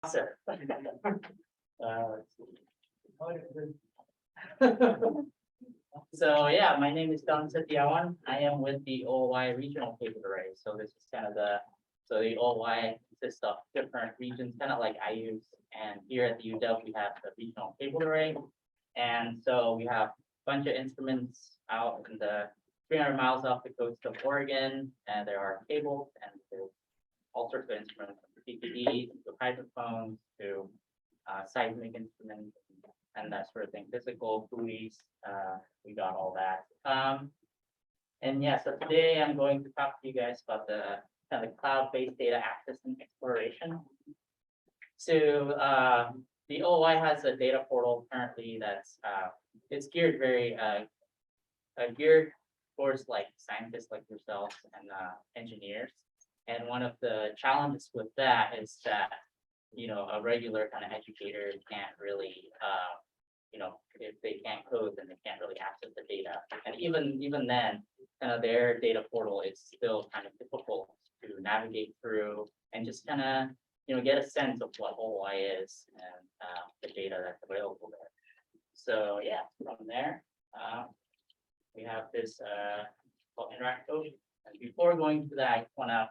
Sir. So yeah, my name is Setiawan. I am with the OY regional cable array. So this is kind of the OY consists of different regions, kind of like I use. And here at the UW, we have the regional cable array. And so we have a bunch of instruments out in the 300 miles off the coast of Oregon, and there are cables and there's all sorts of instruments, from PPDs to hydrophones to seismic instruments and that sort of thing. Physical buoys, we got all that. And yeah, so today I'm going to talk to you guys about the kind of cloud-based data access and exploration. So the OY has a data portal currently that's it's geared very geared towards like scientists like yourselves and engineers. And one of the challenges with that is that, you know, a regular kind of educator can't really, you know, if they can't code, then they can't really access the data. And even then, kind of their data portal is still kind of difficult to navigate through and just kind of, you know, get a sense of what OI is and the data that's available there. So yeah, from there, we have this called Interact Ocean. And before going to that, I want to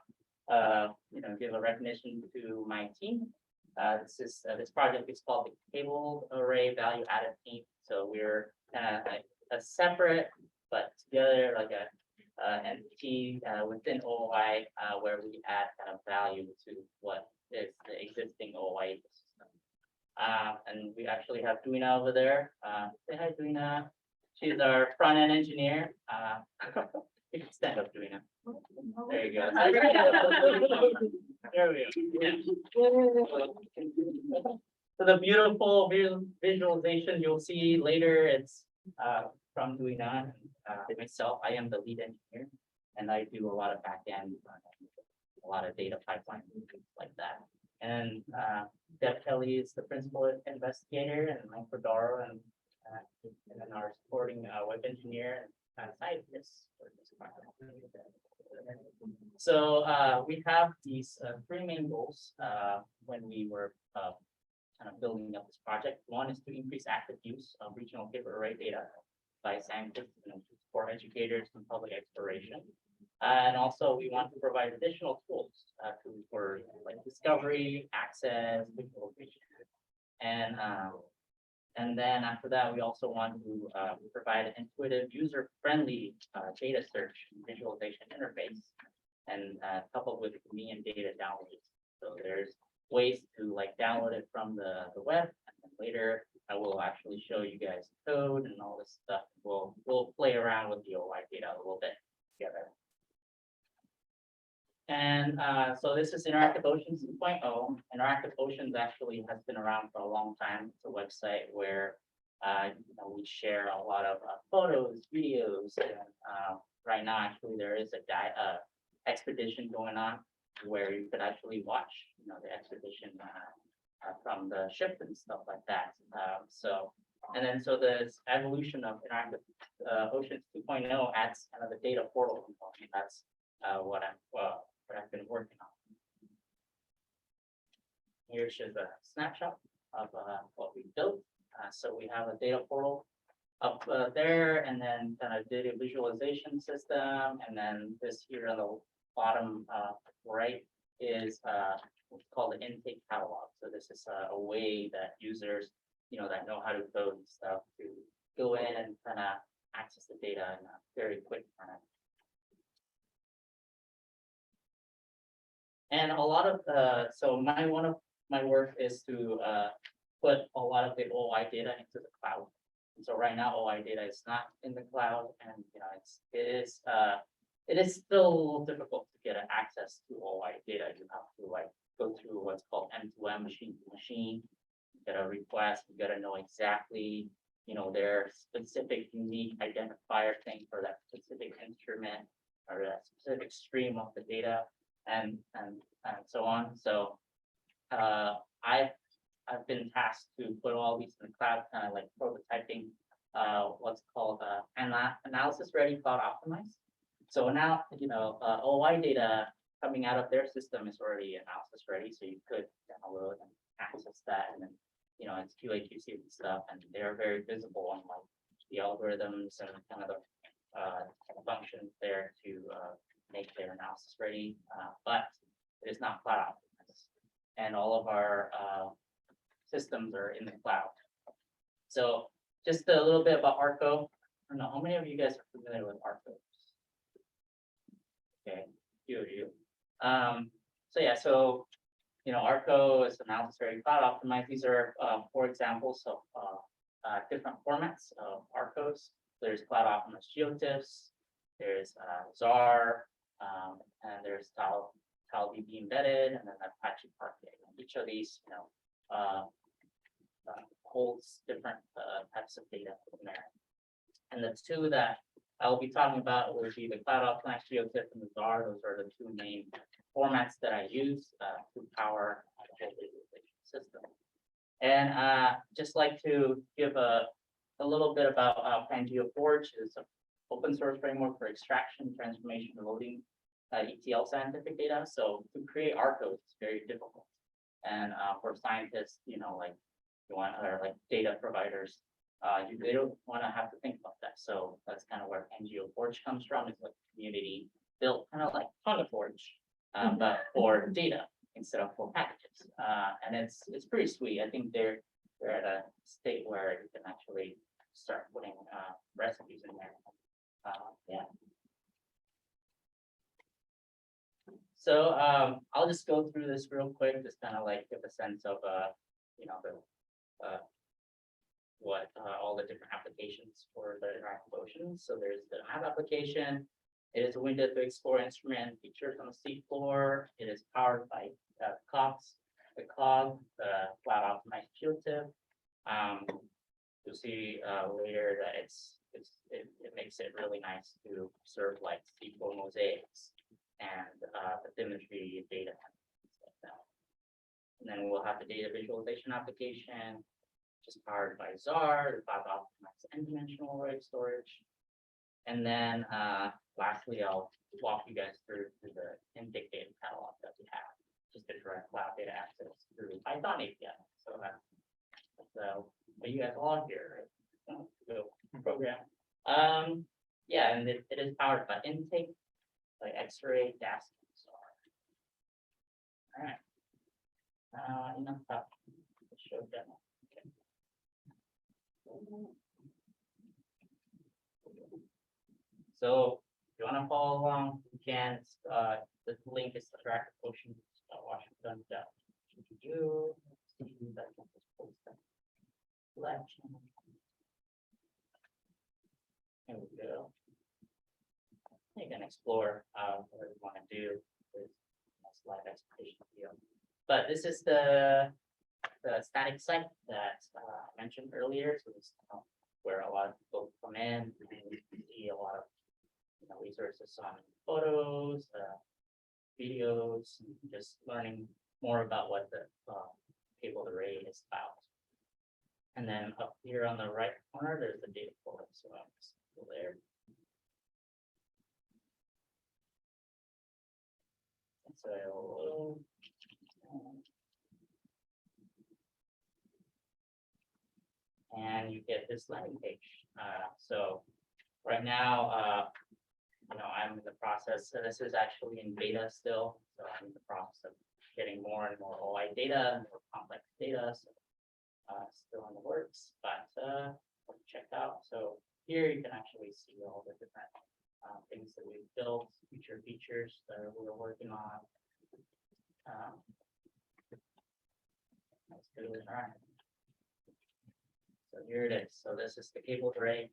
you know, give a recognition to my team. This project is called the Cable Array Value Added Team. So we're kind of like a separate but together like a entity within OI where we add kind of value to what is the existing OI ecosystem. And we actually have Duina over there. Say hi, Duina. She's our front end engineer. You can stand up, Duina. There you go. There we go. Yeah. So the beautiful visualization you'll see later, it's from Duina and myself. I am the lead engineer, and I do a lot of backend, a lot of data pipeline things like that. And Deb Kelly is the principal investigator, and Mike Fedoro, and then our supporting web engineer and scientist for this project. So we have these three main goals when we were kind of building up this project. One is to increase active use of regional cable array data by scientists and for educators and public exploration. And also we want to provide additional tools for like discovery, access, visualization, and then after that, we also want to provide an intuitive, user-friendly data search and visualization interface, and coupled with convenient data downloads. So there's ways to like download it from the web, and then later I will actually show you guys code and all this stuff. We'll play around with the OI data a little bit together. And so this is Interactive Oceans 2.0. Interactive Oceans actually has been around for a long time. It's a website where you know, we share a lot of photos, videos, and right now actually there is a expedition going on where you could actually watch, you know, the expedition from the ship and stuff like that. So this evolution of Interactive Oceans 2.0 adds kind of the data portal component. That's what I've been working on. Here's just a snapshot of what we built. So we have a data portal up there, and then kind of data visualization system, and then this here on the bottom right is what's called the intake catalog. So this is a way that users, you know, that know how to code and stuff to go in and kind of access the data in a very quick manner. And a lot of so one of my work is to put a lot of the OI data into the cloud. And so right now OI data is not in the cloud, and you know it is still a little difficult to get access to OI data. You have to like go through what's called M2M, machine to machine. You get a request, you got to know exactly, you know, their specific unique identifier thing for that specific instrument or that specific stream of the data. And so on. So I've been tasked to put all these in the cloud, kind of like prototyping what's called analysis ready, cloud optimized. So now, you know, OI data coming out of their system is already analysis ready, so you could download and that, and then, it's QA/QC and stuff, and they are very visible on like the algorithms and kind of the functions there to make their analysis ready, but it is not cloud optimized, and all of our systems are in the cloud. So just a little bit about Arco. I don't know how many of you guys are familiar with Arco. Okay, a few of you. So yeah, so Arco is analysis very cloud optimized. These are 4 examples of different formats of Arcos. There's cloud optimized geotiffs, there's ZAR, and there's TileDB embedded, and then Apache Parquet. Each of these, holds different types of data in there. And the 2 that I'll be talking about will be the cloud optimized geotiff and the ZAR. Those are the 2 main formats that I use to power the whole visualization system. And just like to give a little bit about PanGeoForge. Is an open source framework for extraction, transformation, and loading ETL scientific data. So to create Arcos is very difficult. And for scientists, like you want, or like data providers, they don't want to have to think about that. So that's kind of where PanGeoForge comes from. It's like a community built kind of like PangaForge, but for data instead of for packages. And it's pretty sweet. I think they're at a state where you can actually start putting recipes in there. Yeah. So I'll just go through this real quick, just kind of like give a sense of what all the different applications for the interactive oceans. So there's the map application. It is a window to explore instrument features on the seafloor. It is powered by COGS, the cloud optimized geotiff. You'll see later that it makes it really nice to serve like seafloor mosaics and the imagery data. And then we'll have the data visualization application, which is powered by ZAR, the cloud optimized n-dimensional array storage. And then lastly, I'll walk you guys through the intake data catalog that we have, just to direct cloud data access through Python API. So that's what you guys all here, right? So program. Yeah, and it is powered by intake, by X-ray, DAS, and ZAR. All right. Enough about the show demo. Okay. So if you want to follow along, you can. The link is Washington. There we go. You can explore what you want to do with slide exploration video. But this is the static site that I mentioned earlier. So this is where a lot of people come in and see a lot of resources on photos, videos, and just learning more about what the cable array is about. And then up here on the right corner, there's the data folder. So I'm just go there. And so and you get this landing page. So right now, I'm in the process. So this is actually in beta still. So I'm in the process of getting more and more OI data, more complex data. So still in the works, but check out. So here you can actually see all the different things that we've built, future features that we're working on. Let's do it. All right. So here it is. So this is the cable array.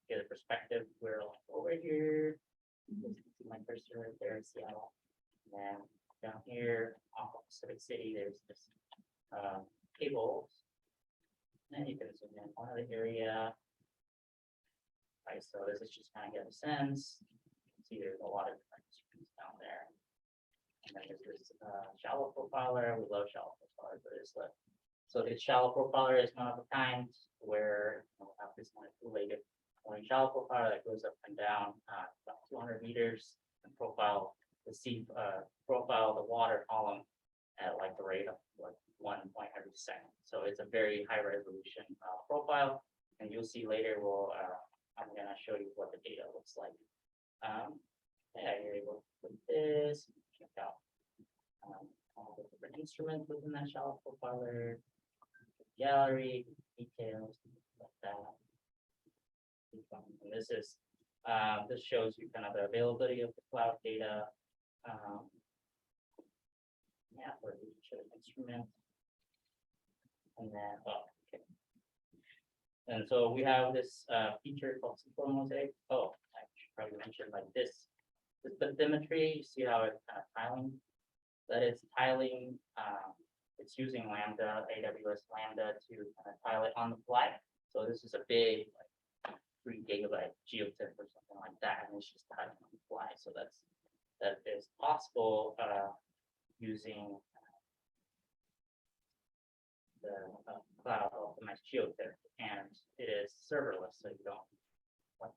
Get a perspective. We're over here. You can see my cursor right there in Seattle. And then down here off of Pacific City, there's this cables. And then you can zoom in on the area. Right, so this is just kind of get a sense. You can see there's a lot of different screens down there. And then there's this shallow profiler. We love shallow profiler, but it's like, so the shallow profiler is one of a kind where we'll have this manipulated shallow profiler that goes up and down about 200 meters and profile the sea, profile the water column at like a rate of like 1 point every second. So it's a very high resolution profile, and you'll see later. I'm gonna show you what the data looks like. Yeah, you're able to put this, check out all the different instruments within that shallow profiler, gallery, details, like that. And this shows you kind of the availability of the cloud data. Yeah, for each instrument. And then, okay. And so we have this feature called Mosaic. Oh, I should probably mention like this bathymetry. You see how it's kind of tiling? That is tiling. It's using Lambda, AWS Lambda, to kind of tile it on the fly. So this is a big, like 3 gigabyte geotip or something like that, and it's just tiling on the fly. So that is possible using the cloud optimized geotip, and it is serverless, so you don't like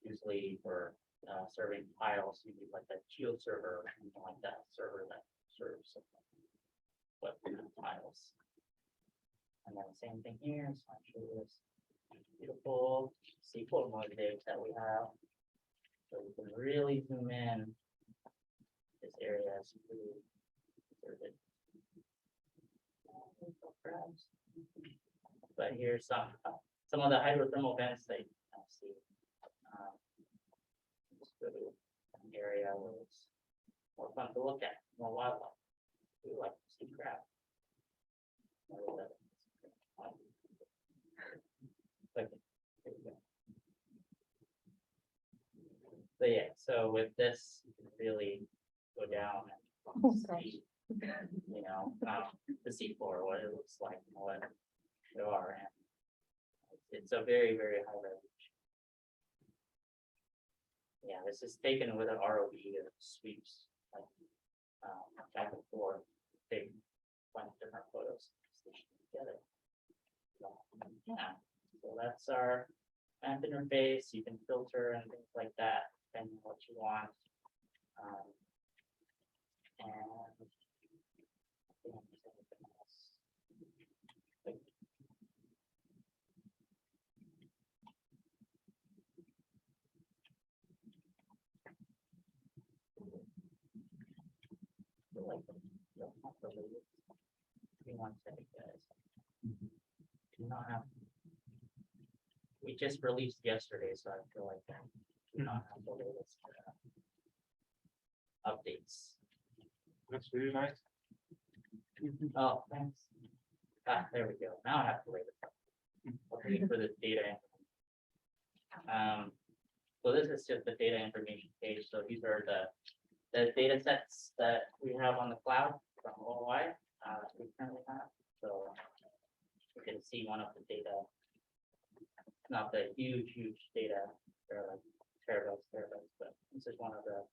usually for serving files you need like a geo server or something like that, server that serves what files. And then same thing here. So I'll show you this beautiful SQL mosaic that we have. So you can really zoom in. This area is really inserted. But here's some of the hydrothermal vents that you can see. Just go to an area where it's more fun to look at, more wildlife. We like to see crab. Okay, there you go. So yeah, so with this, you can really go down and see, you know, the seafloor, what it looks like, and what there are, and it's a very, very high resolution. Yeah, this is taken with an ROV that sweeps like back and forth, take a bunch of different photos together. So, yeah, so that's our map interface. You can filter and things like that, depending on what you want. And I think there's anything else. Give me 1 second, guys. Do not have. We just released yesterday, so I feel like do not have the latest updates. That's really nice. Oh, thanks. There we go. Now I have to wait for the data. So this is just the data information page. So these are the data sets that we have on the cloud from OI we currently have. So you can see one of the data. It's not the huge data. They're like terabytes, but this is one of the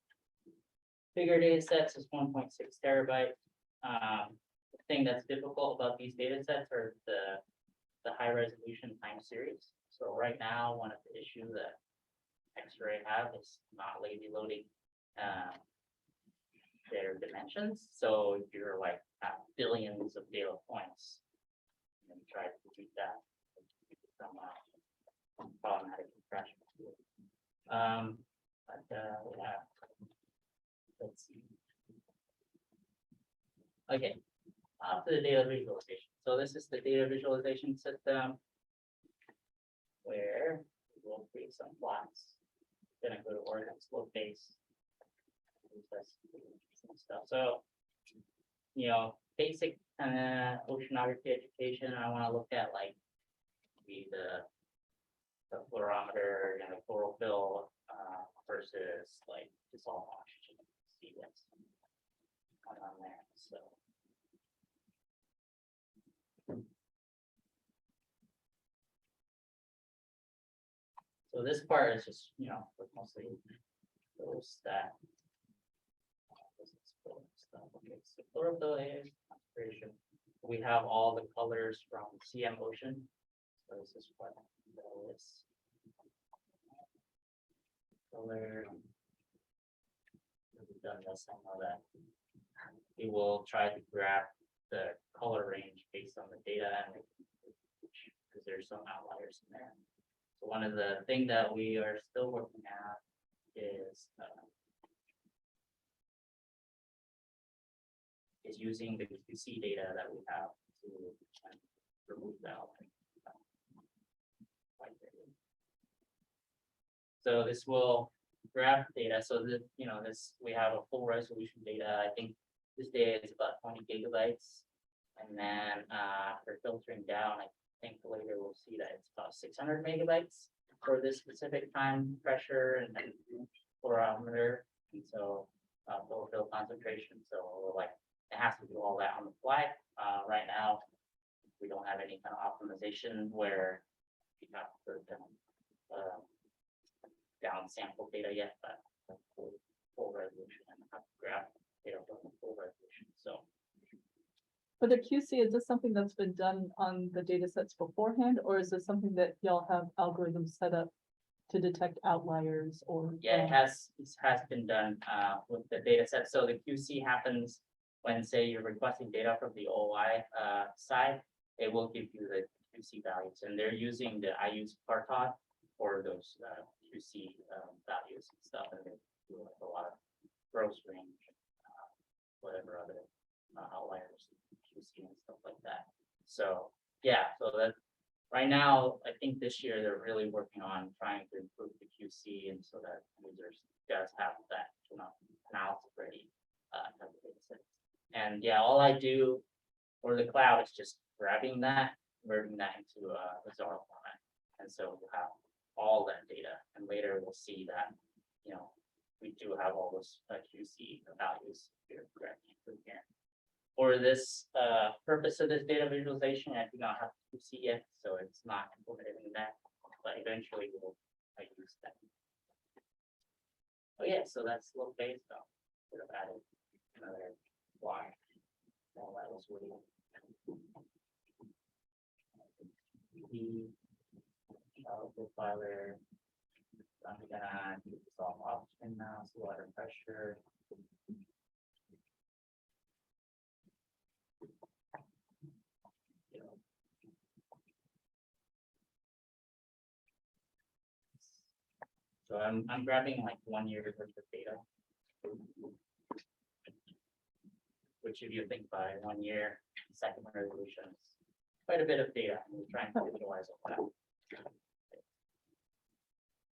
bigger data sets. Is 1.6 terabyte. The thing that's difficult about these data sets are the high resolution time series. So right now, one of the issues that X-ray have is not lazy loading their dimensions. So if you're like at billions of data points, and try to do that, some problematic compression. Yeah, let's see. Okay, after the data visualization. So this is the data visualization system where we'll create some plots. Then I go to Oregon slope base. Stuff. So, you know, basic oceanography education. I want to look at like the fluorometer and the chlorophyll versus like dissolved oxygen. See what's going on there. So this part is just, you know, mostly those that. Okay, so chlorophyll is concentration. We have all the colors from CM Ocean. So this is what that is. Color. We've done this, I know that. it will try to grab the color range based on the data and because there's some outliers in there. So one of the things that we are still working at is using the QC data that we have to remove the outlier. So this will grab data. So that this we have a full resolution data. I think this data is about 20 gigabytes, and then for filtering down, I think later we'll see that it's about 600 megabytes for this specific time pressure and then porometer, and so chlorophyll concentration. So we're like it has to do all that on the fly. Right now, we don't have any kind of optimization where we have to down sample data yet, but full resolution and have to grab data from the full resolution. So For the QC, is this something that's been done on the data sets beforehand, or is this something that y'all have algorithms set up to detect outliers or? yeah, it has been done with the data set. So the QC happens when, say, you're requesting data from the OI side, it will give you the QC values, and they're using the IUPARTOD for those QC values and stuff, and they do like a lot of gross range, whatever other outliers, QC and stuff like that. So yeah, so that right now, I think this year they're really working on trying to improve the QC, and so that users does have that analysis ready type of data set. And yeah, all I do for the cloud is just grabbing that, converting that into a Zara format, and so we'll have all that data, and later we'll see that we do have all those QC values here correctly here. For this purpose of this data visualization, I do not have QC yet, so it's not implemented in that, but eventually we'll use that. Oh yeah, so that's a little base stuff. Could have added another Y. All that was really profiler. I'm gonna do this all option now, so water pressure. So I'm grabbing like 1 year worth of data. Which if you think by 1 year, second resolution is quite a bit of data, and we're trying to visualize all that.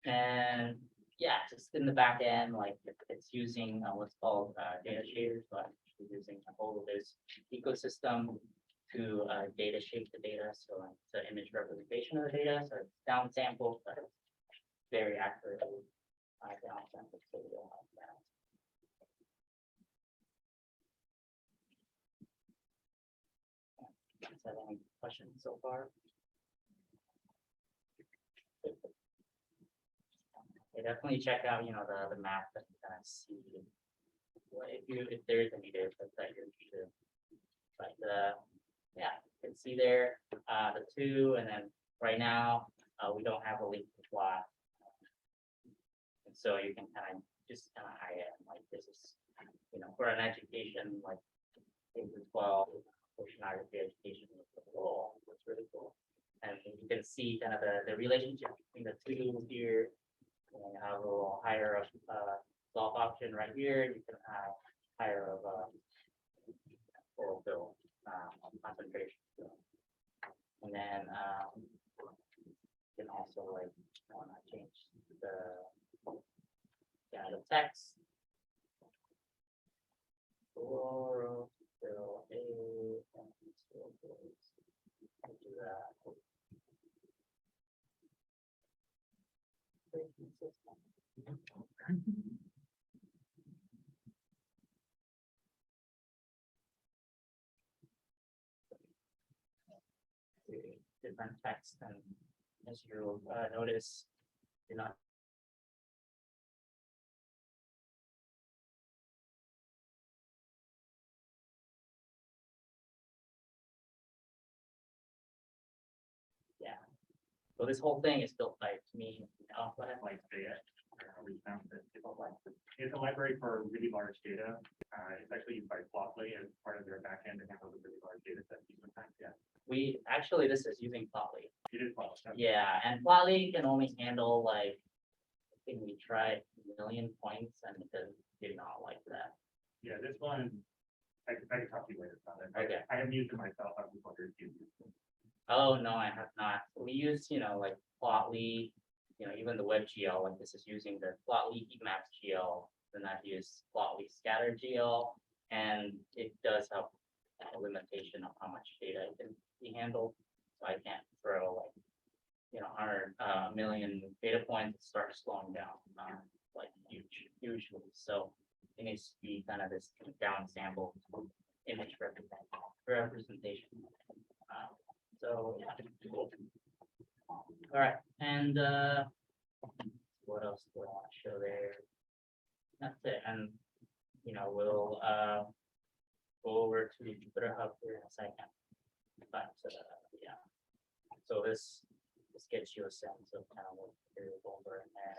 And yeah, just in the back end, like it's using what's called data shaders, but actually using a whole of this ecosystem to data shape the data. So it's an image representation of the data, so it's down sampled, but it's very accurate down sampled, so we don't have that. Is that any questions so far? Yeah, definitely check out, the map and kind of see if there is any data that you're interested in. But yeah, you can see there the two, and then right now we don't have a link to plot, and so you can kind of just eye it like this is for an education like K-12 oceanography education was cool. It's really cool, and you can see kind of the relationship between the two here. And you have a little higher of soft option right here. You can have higher of chlorophyll concentration. And then you can also change the text. Chlorophyll A and do that. Different text, and as you notice, you're not so this whole thing is still typed to me, but I like to reached out to people like this. It's a library for really large data. It's actually used by Plotly as part of their backend to handle the really large data sets sometimes. Yeah, We actually, this is using Plotly. it is Plotly. Yeah, and Plotly can only handle like, I think we tried 1,000,000 points and it did not like that. Yeah, this one, I can talk to you later about it. Okay. I haven't used it myself. I was wondering if you used it. Oh, no, I have not. We use, like Plotly, even the WebGL, like this is using the Plotly heatmaps GL, then I've used Plotly scatter GL, and it does have a limitation of how much data it can be handled. So I can't throw like, 100 million data points and start slowing down, like hugely. So it needs to be kind of this down sample image representation. So yeah, cool. All right, and what else do I want to show there? That's it, and we'll go over to the Jupyter Hub here in a second. But yeah, so this gets you a sense of kind of what variables are in there.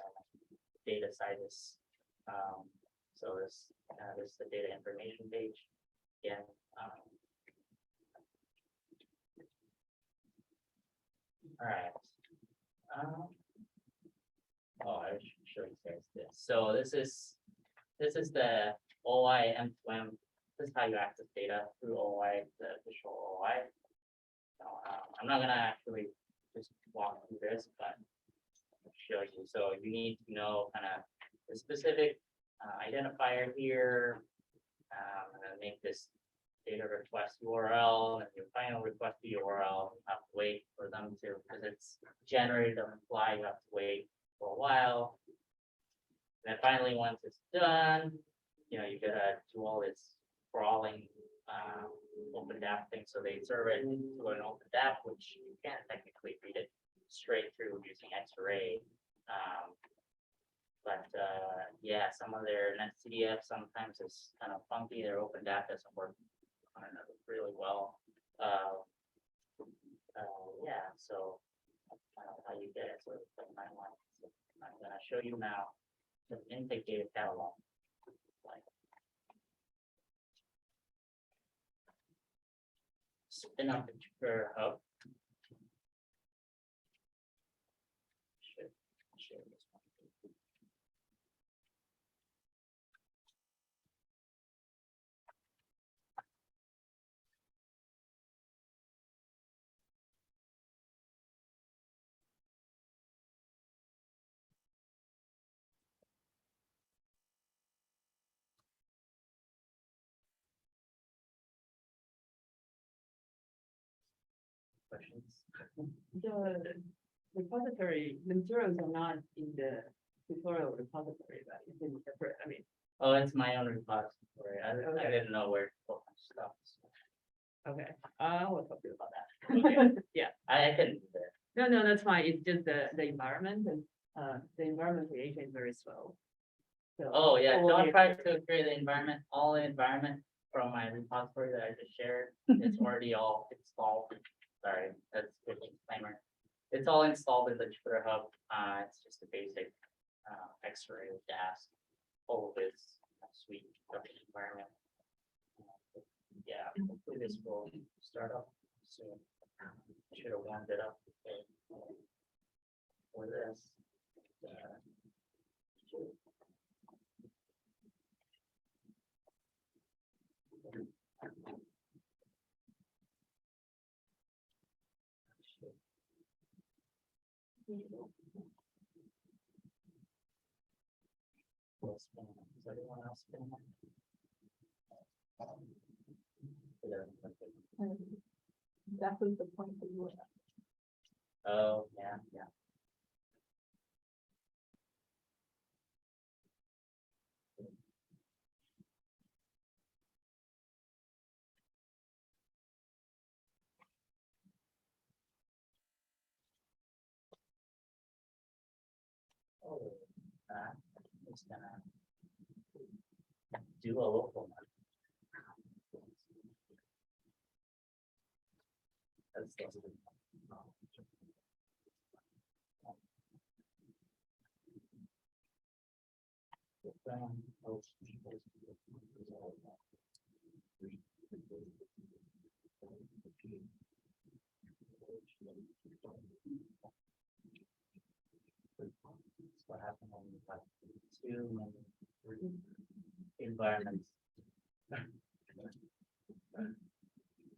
Data side is so this is the data information page. Again, all right. Oh, I should show you guys this. So this is the OI M2M. This is how you access data through OI, the official OI. So, I'm not gonna actually just walk through this, but I'll show you. So you need to know kind of the specific identifier here, and then make this data request URL, and your final request to URL. You have to wait for them to, because it's generated on the fly. You have to wait for a while. And then finally, once it's done, you gotta do all this crawling, OpenDAP thing. So they serve it to an OpenDAP, which you can't technically read it straight through using X-ray. But yeah, some of their NetCDF sometimes is kind of funky. Their OpenDAP doesn't work really well. Yeah, so that's kind of how you get it. So it's like so I'm gonna show you now the intake data catalog. Like, spin up the Jupyter Hub. Should share this one. Questions? The repository, the materials are not in the tutorial repository, but it's in separate, I mean, Oh, it's my own repository. I didn't know where to put my stuff. So okay, we'll talk to you about that. Yeah, I couldn't do that. no, that's fine, it's just the environment, and, the environment creation is very slow. So, Oh, yeah, we'll don't get- try to create the environment, all the environment from my repository that I just shared. It's already all installed. Sorry, that's a good disclaimer. It's all installed in the Jupyter Hub. It's just a basic X-ray DAS, all of this suite of environment. Yeah, hopefully this will start up soon. Should have warmed it up for this. Is everyone else spinning up? That was the point that you were at. Oh, yeah. Oh, it's gonna do a local one. That's What happened when you have two environments?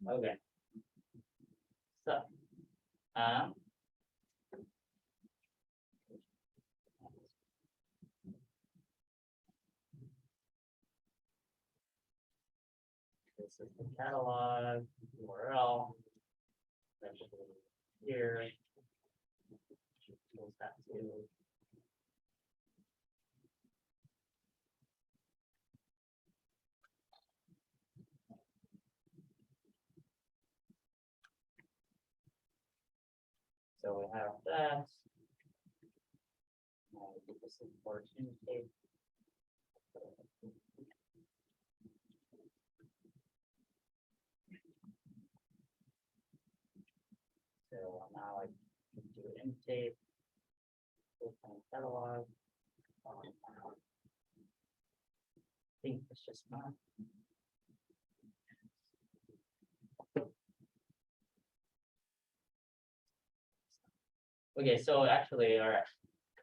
Okay. So, this is the catalog URL. Eventually here. Choose that too. So we have that. Now we do this import intake. So now I can do intake. Open catalog. I think it's just not. Okay, so actually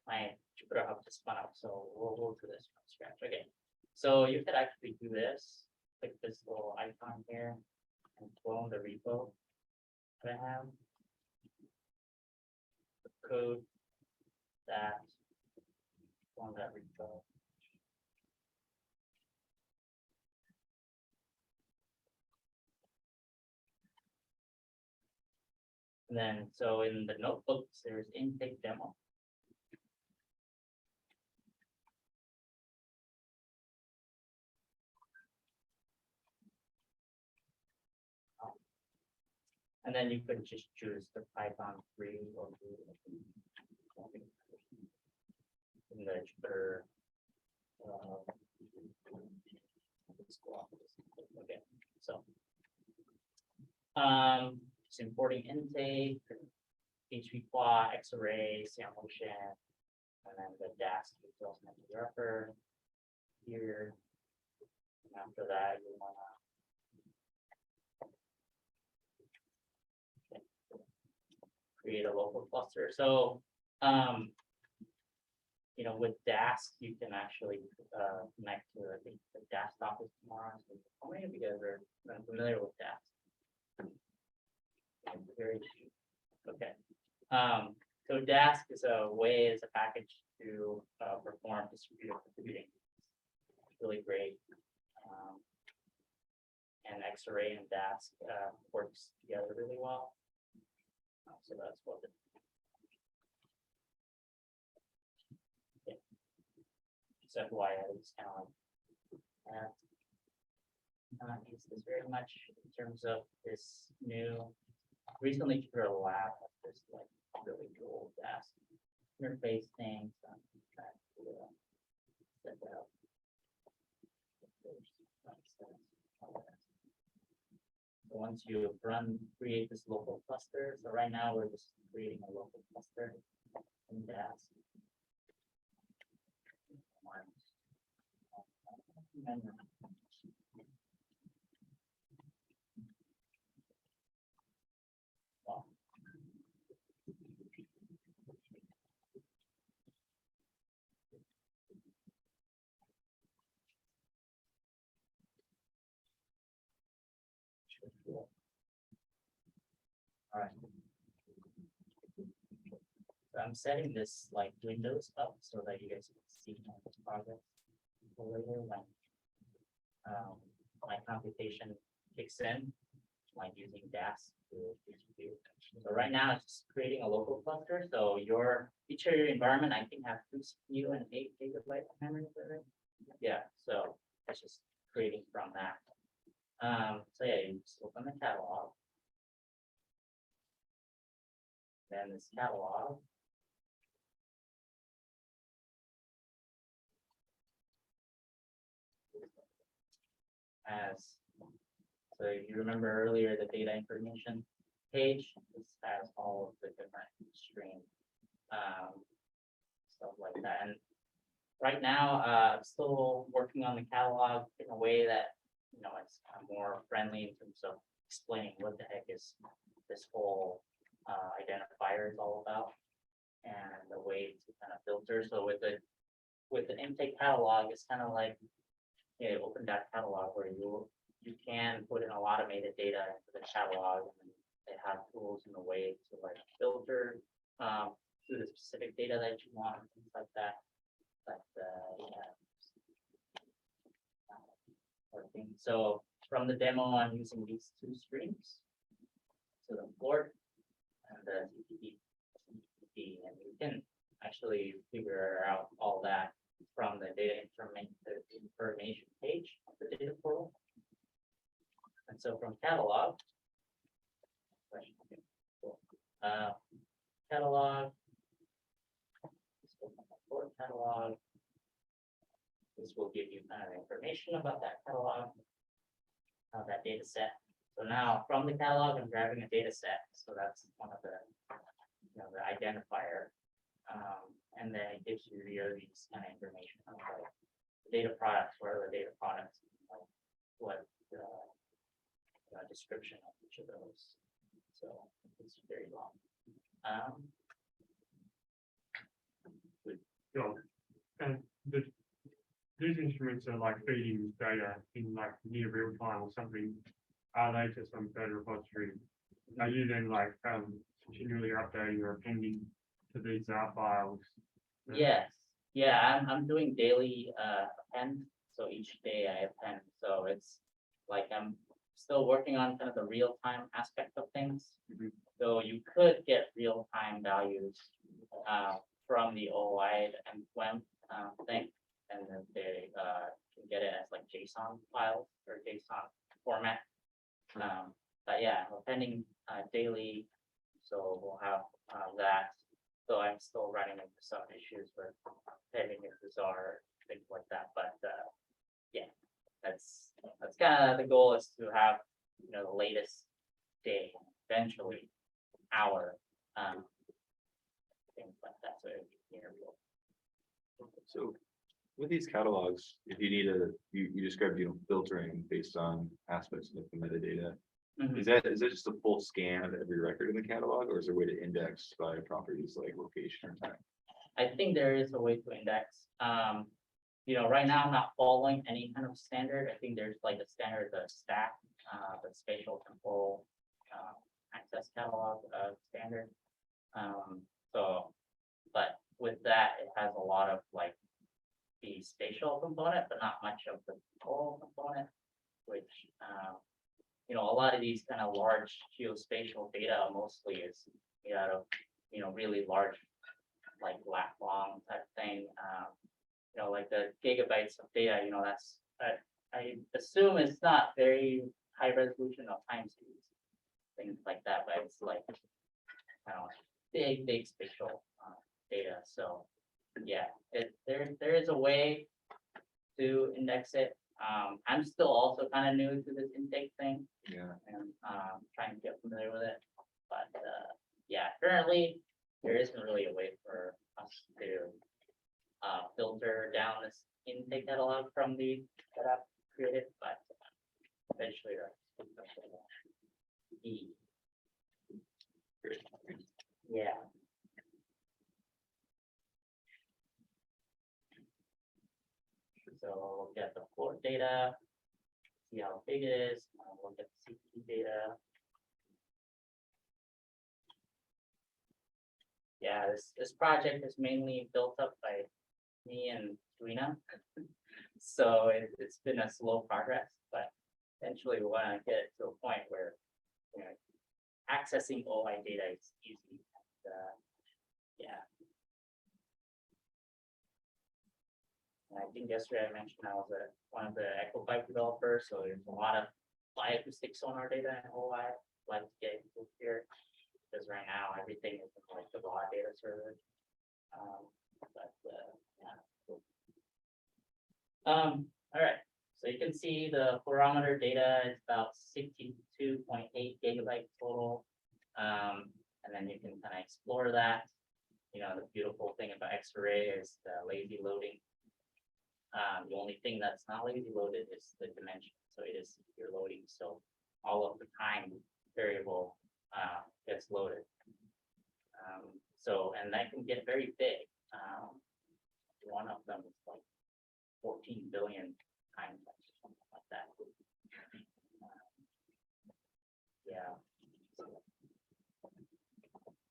my Jupyter Hub just spun up, so we'll do this from scratch. Okay, so you could actually do this, click this little icon here and clone the repo that I have. The code that clone that repo. And then, so in the notebooks, there's intake demo. And then you could just choose the Python 3 or 2 in the Jupyter. Okay, so just importing intake, HP plot, X-array, motion, and then the dask details wrapper here. And after that, you want to create a local cluster. So, you know, with dask, you can actually connect to, I think, the dask office tomorrow. So how many of you guys are familiar with dask? Very cheap. Okay. So dask is a package to perform distributed computing. It's really great. And X-array and dask works together really well. So that's what it. Yeah. So why I was kind of like not use this very much in terms of this new. Recently, Jupyter Lab has this like really cool dask interface thing. So I'm trying to set that up. So once you create this local cluster. So right now we're just creating a local cluster in dask. All right. So I'm setting this like windows up so that you guys can see my progress later when my computation kicks in, like using dask to distribute. So right now it's just creating a local cluster. So each of your environment, I think, have 2 CPU and 8 GB memory, right? Yeah. So it's just creating from that. So yeah, you just open the catalog. Then this catalog. So if you remember earlier, the data information page, this has all of the different stream stuff like that. And right now, I'm still working on the catalog in a way that, it's kind of more friendly in terms of explaining what the heck is this whole identifier is all about, and the way to kind of filter. So with the intake catalog, it's kind of like open data catalog where you can put in a lot of metadata into the catalog, and they have tools in the way to like filter to the specific data that you want, and things like that. But yeah. Working. So from the demo, I'm using these two streams. So the port and the CTP, and you can actually figure out all that from the data information page of the data portal. And so from catalog, catalog, port catalog, this will give you kind of information about that catalog, that data set. So now from the catalog, I'm grabbing a data set. So that's one of the, the identifier. And then it gives you these kind of information on like the data products, what are the data products, like what the description of each of those. So it's very long. And these instruments are like feeding data in like near real time or something. Are they to some data repository? Are you then like continually updating or appending to these files? Yes. Yeah, I'm doing daily append. So each day I append. So it's like I'm still working on kind of the real-time aspect of things. So you could get real-time values from the OI and WEM thing, and then they can get it as like JSON files or JSON format. But yeah, I'm appending daily, so we'll have that. So I'm still running into some issues with pending bizarre things like that. But yeah, that's kind of the goal, is to have the latest day, eventually hour, things like that. So it'd be real. So with these catalogs, if you need you described, filtering based on aspects of the metadata. Mhm. Is that just a full scan of every record in the catalog, or is there a way to index by properties like location or time? I think there is a way to index. Right now I'm not following any kind of standard. I think there's like a standard, the stack, the spatial temporal access catalog standard. But with that, it has a lot of like the spatial component, but not much of the temporal component, which a lot of these kind of large geospatial data mostly is made out of really large, like lat long type thing. Like the gigabytes of data, that's I assume it's not very high resolution of time series, things like that, but it's like big spatial data. So yeah, there is a way to index it. I'm still also kind of new to this intake thing, Yeah. and trying to get familiar with it. But yeah, currently there isn't really a way for us to filter down this intake catalog from the that I've created, but eventually that's Great. yeah. So we'll get the port data, see how big it is. We'll get the CP data. Yeah, this project is mainly built up by me and Serena. So it's been a slow progress, but eventually we want to get it to a point where accessing OI data is easy. Yeah. And I think yesterday I mentioned I was one of the EchoPipe developers, so there's a lot of bioacoustic sonar data in OI. I'd like to get into here, because right now everything is in like the raw data server. All right, so you can see the fluorometer data is about 62.8 gigabytes total. And then you can kind of explore that. The beautiful thing about X-ray is the lazy loading. The only thing that's not lazy loaded is the dimension, so it is your loading, so all of the time variable gets loaded. So, and that can get very big. One of them is like 14 billion times, something like that. Yeah.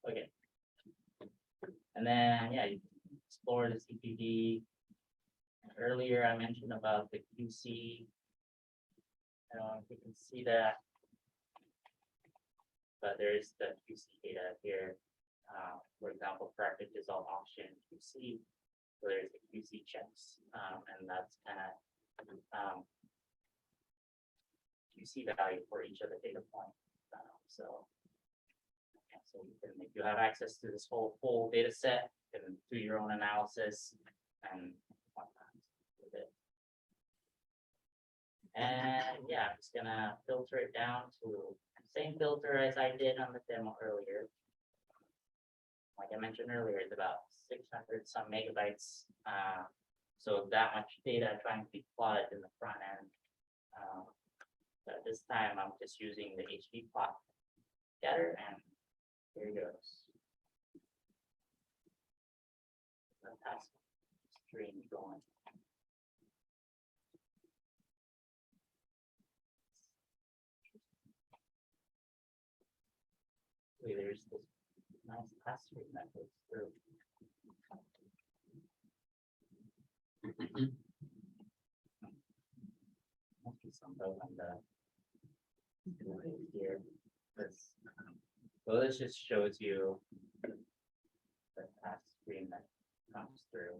Okay. And then, yeah, you can explore the CPD. Earlier, I mentioned about the QC. I don't know if you can see that. But there is the QC data here. For example, practice dissolve option QC. So there's the QC checks, and that's kind of QC value for each of the data points. So you can, if you have access to this whole full data set, you can do your own analysis and whatnot with it. And yeah, I'm just gonna filter it down to the same filter as I did on the demo earlier. Like I mentioned earlier, it's about 600 some megabytes. So that much data trying to be plotted in the front end. But this time I'm just using the HV plot getter, and here it goes. The task stream going. Wait, there's this nice task stream that goes through. Must be some bug on the here. So this just shows you the task stream that comes through,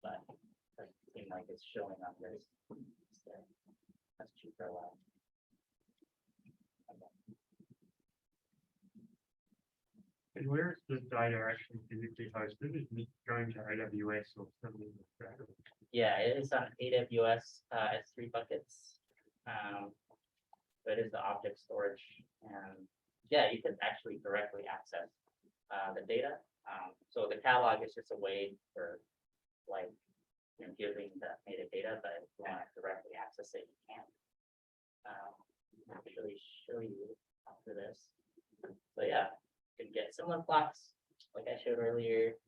but it doesn't seem like it's showing on this. So that's cheaper a lot. And where is the data actually physically hosted? Is it going to AWS or something like that? Yeah, it is on AWS S3 buckets. So it is the object storage, and yeah, you can actually directly access the data. So the catalog is just a way for like giving the metadata, but if you want to directly access it, you can. I'll actually show you after this. So yeah, you can get similar plots like I showed earlier.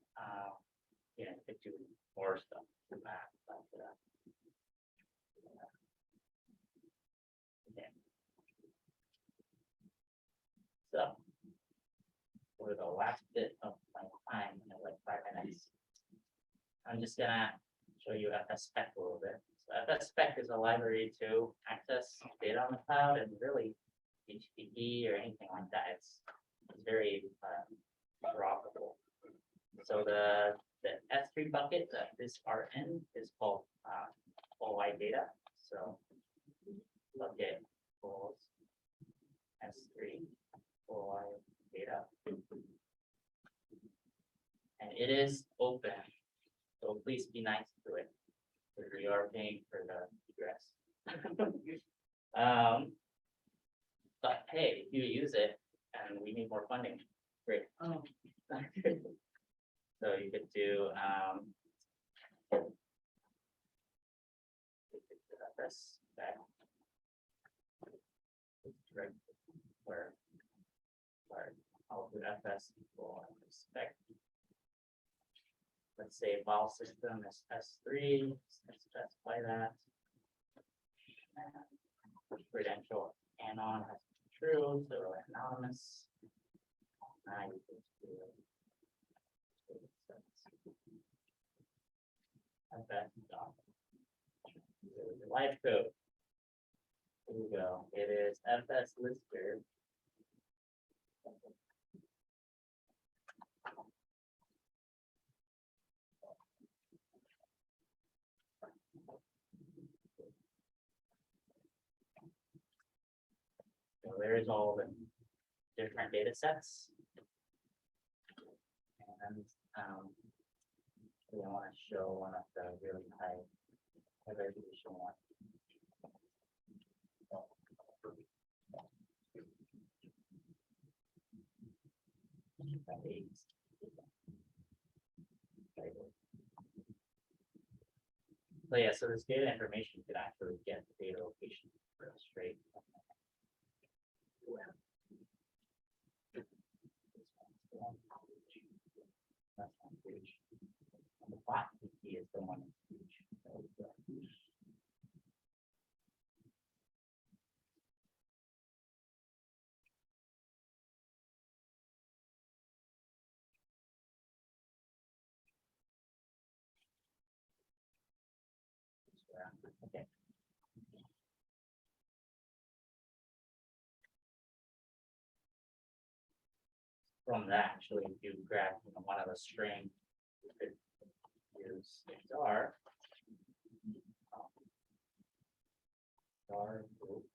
You could do more stuff than that, but okay. So for the last bit of my time, like 5 minutes, I'm just gonna show you FS-Spec a little bit. So FS-Spec is a library to access data on the cloud, and really HTTP or anything like that. It's very interoperable. So the S3 bucket that this are in is called OI data. So bucket equals S3 OI data, and it is open. So please be nice to it, because we are paying for the egress. But hey, if you use it and we need more funding, great. Oh, So you could do this back. Where I'll do FS equal spec. Let's say file system is S3, let's specify that. And credential anon has to be true, so anonymous. Now you can do FS dot. The live code. Here we go. It is FS lister. So there's all the different data sets. And we want to show one of the really high resolution one. So yeah, so this data information could actually get the data location straight. That's one page. And the bot key is the one huge. Okay. From that, actually, if you grab, one of the string, you could use star. Star group.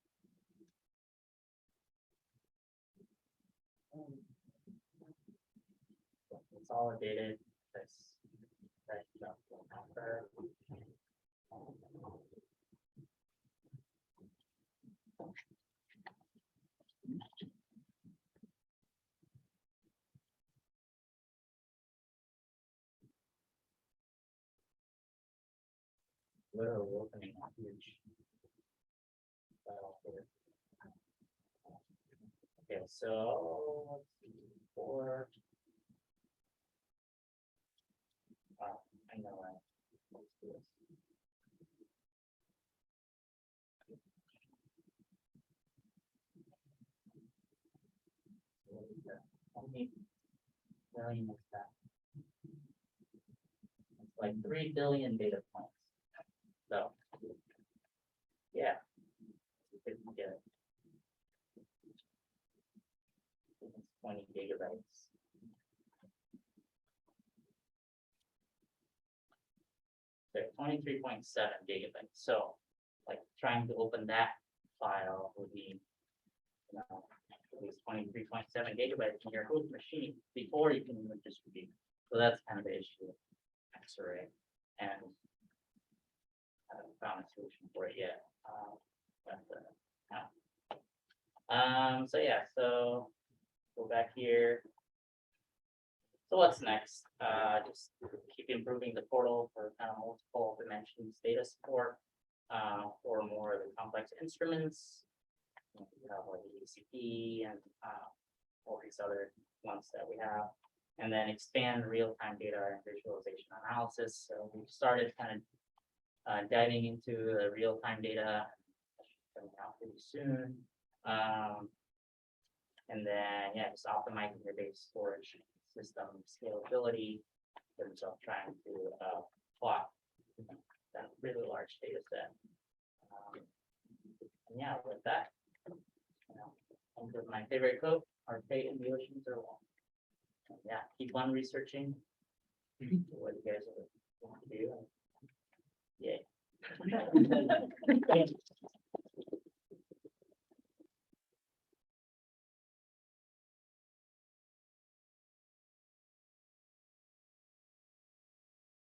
Consolidated, that's number. Literally opening a huge file here. Okay, so let's see, for I know let's do this. What is that? How many billion is that? It's like 3 billion data points. So yeah, you could get it. It's 20 gigabytes. So 23.7 gigabytes. So like trying to open that file would be, at least 23.7 gigabytes in your host machine before you can even distribute. So that's kind of the issue with X-ray, and I haven't found a solution for it yet. So yeah, so go back here. So what's next? Just keep improving the portal for kind of multiple dimensions data support for more of the complex instruments. You have like the ECP and all these other ones that we have, and then expand real-time data and visualization analysis. So we started kind of diving into the real-time data coming out pretty soon. And then, yeah, just optimizing your data storage system scalability in terms of trying to plot that really large data set. And yeah, with that, and with my favorite quote, our fate in the oceans are long. And yeah, keep on researching what you guys want to do. Yeah.